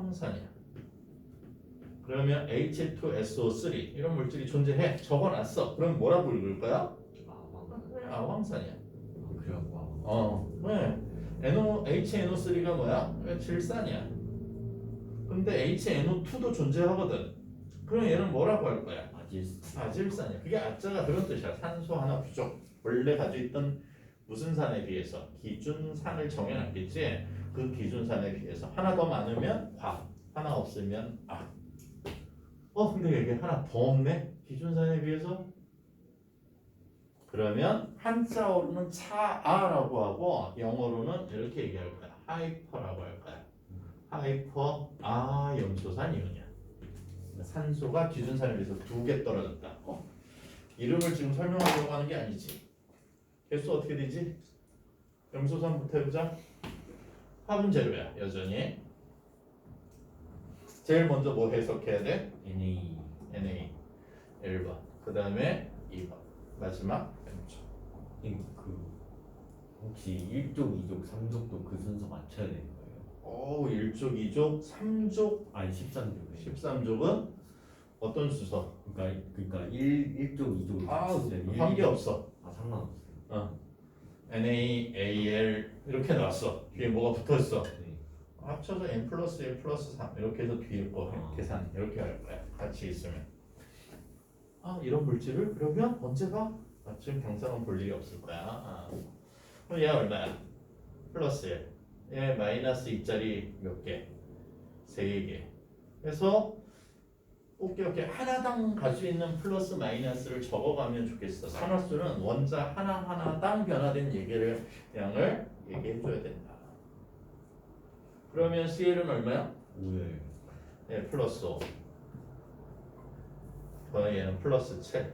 황산이야. 그러면 H2SO3 이런 물질이 존재해. 적어놨어. 그럼 뭐라고 읽을 거야? 아황산이야. 그래갖고 왜? HNO3가 뭐야? 왜 질산이야. 근데 HNO2도 존재하거든. 그럼 얘는 뭐라고 할 거야? 아질산이야. 그게 아자가 그런 뜻이야. 산소 하나 부족. 원래 가지고 있던 무슨 산에 비해서 기준산을 정해놨겠지. 그 기준산에 비해서 하나 더 많으면 과, 하나 없으면 악. 근데 이게 하나 더 없네. 기준산에 비해서. 그러면 한자어로는 차아라고 하고 영어로는 이렇게 얘기할 거야. 하이퍼라고 할 거야. 하이퍼 아염소산 이온이야. 산소가 기준산에 비해서 2개 떨어졌다. 이름을 지금 설명하려고 하는 게 아니지. 개수 어떻게 되지? 염소산부터 해보자. 화분 재료야 여전히. 제일 먼저 뭐 해석해야 돼? Na 1번. 그 다음에 2번. 마지막 염소. 그 혹시 1족, 2족, 3족도 그 순서 맞춰야 되는 거예요? 1족, 2족, 3족, 아니 13족. 13족은 어떤 순서? 그러니까 1족, 2족 관계없어. 상관없어요. Na, Al 이렇게 나왔어. 뒤에 뭐가 붙어있어. 네. 합쳐서 n 플러스 1 플러스 3 이렇게 해서 뒤에 거 계산 이렇게 할 거야. 같이 있으면. 이런 물질을 그러면 언제 봐? 지금 경상은 볼 일이 없을 거야. 그럼 얘 얼마야? 플러스 1. 얘 마이너스 2짜리 몇 개? 3개. 그래서 꼭 기억해. 하나당 가지고 있는 플러스 마이너스를 적어가면 좋겠어. 산화수는 원자 하나하나당 변화된 양을 얘기해줘야 된다. 그러면 CL은 얼마야? 5예요. 네, 플러스 5. 그러면 얘는 플러스 7.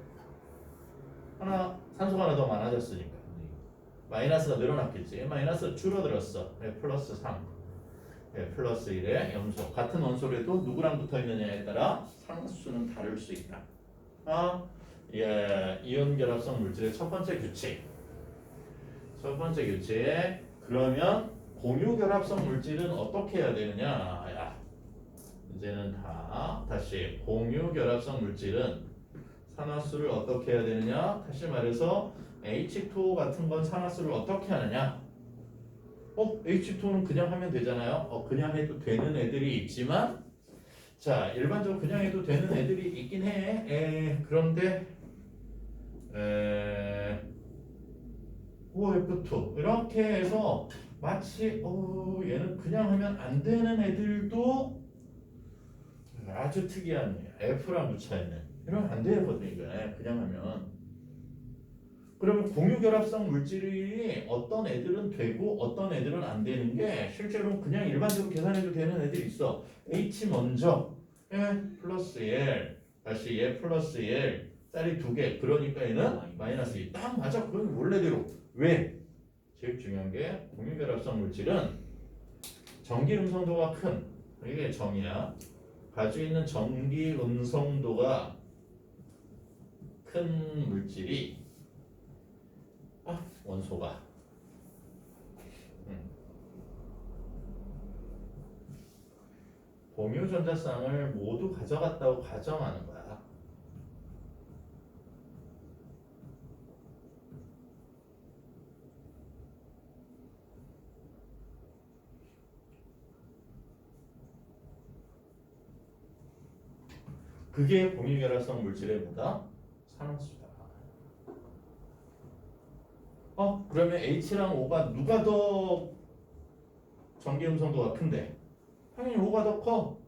산소가 하나 더 많아졌으니까. 마이너스가 늘어났겠지. 마이너스 줄어들었어. 네, 플러스 3. 네, 플러스 1의 염소. 같은 원소래도 누구랑 붙어있느냐에 따라 상수는 다를 수 있다. 이온 결합성 물질의 첫 번째 규칙. 첫 번째 규칙. 그러면 공유 결합성 물질은 어떻게 해야 되느냐? 이제는 다시 공유 결합성 물질은 산화수를 어떻게 해야 되느냐? 다시 말해서 H2O 같은 건 산화수를 어떻게 하느냐? H2O는 그냥 하면 되잖아요. 그냥 해도 되는 애들이 있지만, 자, 일반적으로 그냥 해도 되는 애들이 있긴 해. 그런데, OF2 이렇게 해서 마치 얘는 그냥 하면 안 되는 애들도 아주 특이한 F랑 붙여있는 이러면 안 되거든요. 이거 그냥 하면. 그러면 공유결합성 물질이 어떤 애들은 되고 어떤 애들은 안 되는 게 실제로 그냥 일반적으로 계산해도 되는 애들이 있어. H 먼저 플러스 L 다시 얘 플러스 L 짤이 2개. 그러니까 얘는 마이너스 2. 딱 맞아. 그건 원래대로. 왜? 제일 중요한 게 공유결합성 물질은 전기 음성도가 큰, 이게 정이야. 가지고 있는 전기 음성도가 큰 물질이 원소가 공유 전자쌍을 모두 가져갔다고 가정하는 거야. 그게 공유결합성 물질의 뭐다? 산화수다. 그러면 H랑 O가 누가 더 전기 음성도가 큰데? 당연히 O가 더 커.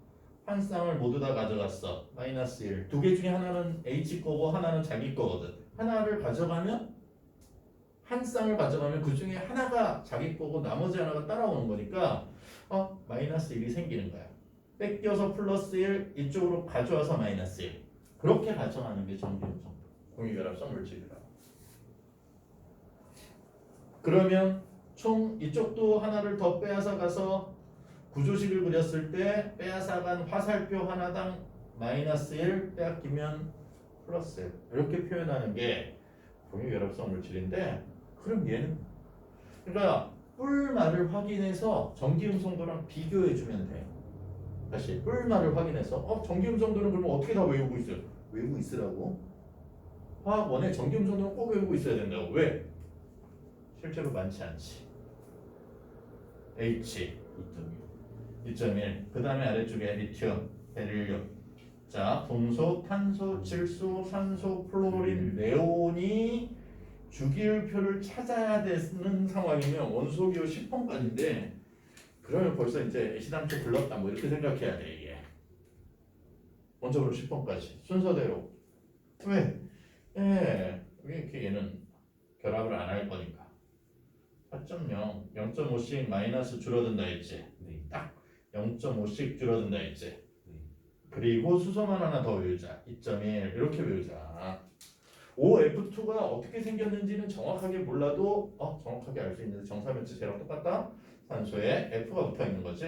한 쌍을 모두 다 가져갔어. 마이너스 1. 2개 중에 하나는 H 거고 하나는 자기 거거든. 하나를 가져가면 한 쌍을 가져가면 그 중에 하나가 자기 거고 나머지 하나가 따라오는 거니까 마이너스 1이 생기는 거야. 뺏겨서 플러스 1 이쪽으로 가져와서 마이너스 1. 그렇게 가정하는 게 전기 음성도. 공유결합성 물질이다. 그러면 총 이쪽도 하나를 더 빼앗아 가서 구조식을 그렸을 때 빼앗아 간 화살표 하나당 마이너스 1 빼앗기면 플러스 1 이렇게 표현하는 게 공유결합성 물질인데, 그럼 얘는 그러니까 뿔말을 확인해서 전기 음성도랑 비교해 주면 돼. 다시 뿔말을 확인해서 전기음성도는 그러면 어떻게 다 외우고 있어요? 외우고 있으라고. 화학원에 전기음성도는 꼭 외우고 있어야 된다고. 왜? 실제로 많지 않지. H 2.1. 그 다음에 아래쪽에 리튬, 베릴륨. 자, 동소, 탄소, 질소, 산소, 플로린, 네온이 주기율표를 찾아야 되는 상황이면 원소기호 10번까지인데 그러면 벌써 이제 애시당초 불렀다 뭐 이렇게 생각해야 돼 이게. 원적으로 10번까지 순서대로. 왜? 왜 이렇게 얘는 결합을 안 할 거니까. 4.0, 0.5씩 마이너스 줄어든다 했지. 네. 딱 0.5씩 줄어든다 했지. 네. 그리고 수소만 하나 더 외우자. 2.1 이렇게 외우자. OF2가 어떻게 생겼는지는 정확하게 몰라도 정확하게 알 수 있는데 정사면체제랑 똑같다. 산소에 F가 붙어 있는 거지.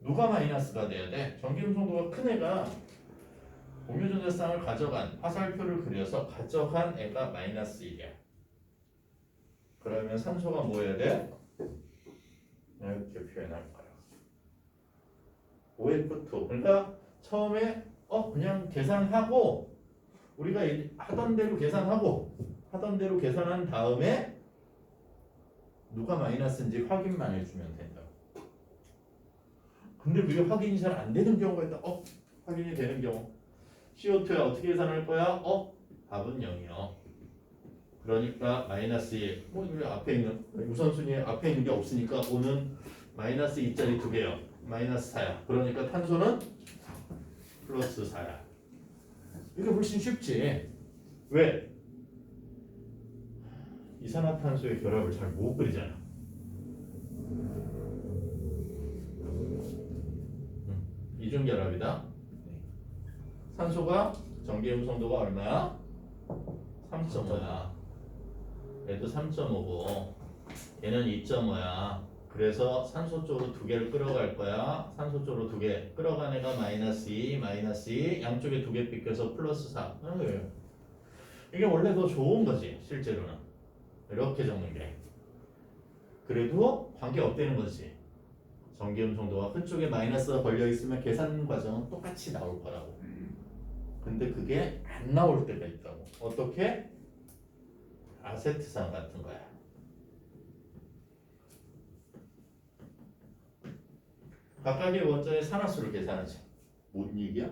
누가 마이너스가 돼야 돼? 전기음성도가 큰 애가 공유전자쌍을 가져간 화살표를 그려서 가져간 애가 마이너스 1이야. 그러면 산소가 뭐 해야 돼? 이렇게 표현할 거야. OF2. 그러니까 처음에 그냥 계산하고 우리가 하던 대로 계산한 다음에 누가 마이너스인지 확인만 해주면 된다고. 근데 그게 확인이 잘 안 되는 경우가 있다. 확인이 되는 경우. CO2야 어떻게 계산할 거야? 답은 0이요. 그러니까 마이너스 1. 뭐 이거 앞에 있는 우선순위에 앞에 있는 게 없으니까 O는 마이너스 2짜리 2개요. 마이너스 4야. 그러니까 탄소는 플러스 4야. 이게 훨씬 쉽지. 왜? 이산화탄소의 결합을 잘 못 그리잖아. 이중결합이다. 산소가 전기음성도가 얼마야? 3.5야. 얘도 3.5고 얘는 2.5야. 그래서 산소 쪽으로 2개를 끌어갈 거야. 산소 쪽으로 2개 끌어간 애가 마이너스 2, 마이너스 2 양쪽에 2개 빗겨서 플러스 4. 이게 원래 더 좋은 거지 실제로는. 이렇게 적는 게. 그래도 관계 없다는 거지. 전기음성도가 끝쪽에 마이너스가 걸려 있으면 계산 과정은 똑같이 나올 거라고. 근데 그게 안 나올 때가 있다고. 어떻게? 아세트산 같은 거야. 각각의 원자의 산화수를 계산하지. 뭔 얘기야?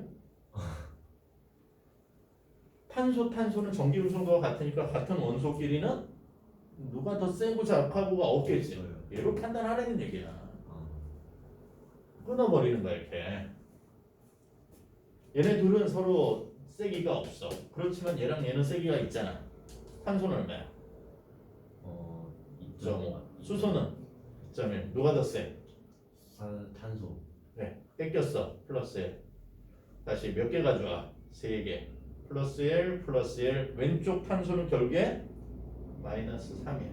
탄소는 전기음성도가 같으니까 같은 원소끼리는 누가 더 세고 약하고가 없겠지. 얘로 판단하라는 얘기야. 끊어버리는 거야 이렇게. 얘네 둘은 서로 세기가 없어. 그렇지만 얘랑 얘는 세기가 있잖아. 탄소는 얼마야? 2.5. 수소는 2.1. 누가 더 세? 탄소. 네, 뺏겼어. 플러스 1. 다시 몇 개 가져와? 3개. 플러스 1, 플러스 1. 왼쪽 탄소는 결국에 마이너스 3이야.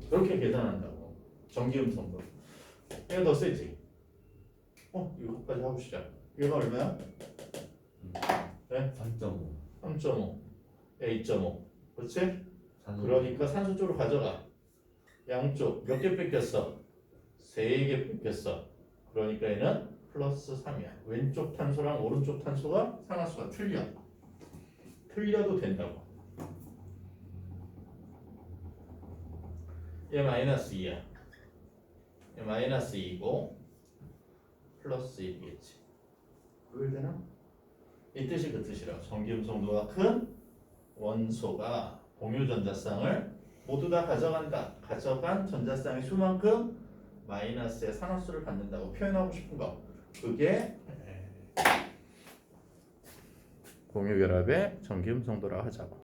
그렇게 계산한다고. 전기음성도. 얘가 더 세지. 이거까지 하고 시작. 얘가 얼마야? 네? 3.5. 3.5. 얘 2.5. 그렇지? 산소. 그러니까 산소 쪽으로 가져가. 양쪽 몇 개 뺏겼어? 3개 뺏겼어. 그러니까 얘는 플러스 3이야. 왼쪽 탄소랑 오른쪽 탄소가 산화수가 틀려. 틀려도 된다고. 얘 마이너스 2야. 얘 마이너스 2고 플러스 1이겠지. 이해되나? 이 뜻이 그 뜻이라. 전기음성도가 큰 원소가 공유 전자쌍을 모두 다 가져간다. 가져간 전자쌍의 수만큼 마이너스의 산화수를 받는다고 표현하고 싶은 거. 그게 공유결합의 전기음성도라 하자고.